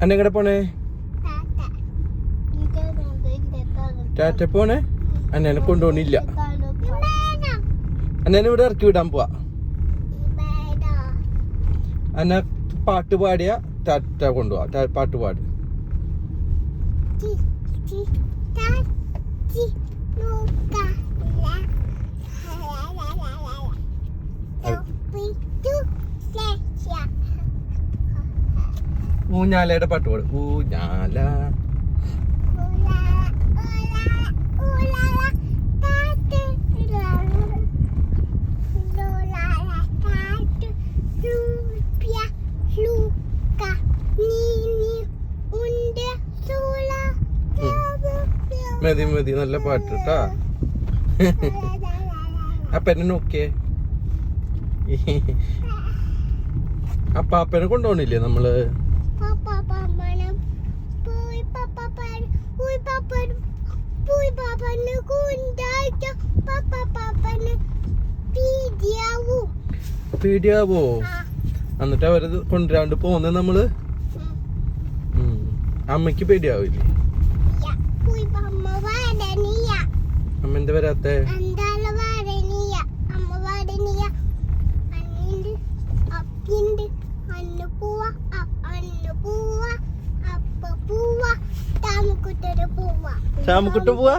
അന്നെങ്ങടെ പോണേ? ടാറ്റ പോണേ? അന്നെ കൊണ്ടുപോണില്ല. അന്നെ ഇവിടെ ഇറക്കി വിടാൻ പോവാ. അന്നെ പാട്ട് പാടിയ ടാറ്റ കൊണ്ടുപോവാ. പാട്ട് പാട്. ഊഞ്ഞാലയുടെ പാട്ട് പാട്. ഊഞ്ഞാല മതി മതി, നല്ല പാട്ട് കേട്ടാ. അപ്പനെ നോക്കിയേ. അപ്പാപ്പനെ കൊണ്ടുപോണില്ലേ നമ്മള്? പേടിയാവോ? എന്നിട്ട് അവര് കൊണ്ടുവരാണ്ട് പോന്നെ നമ്മള്. അമ്മക്ക് പേടിയാവില്ലേ? അമ്മ എന്താ വരാത്തെ? ചാമക്കുട്ട പോവാ.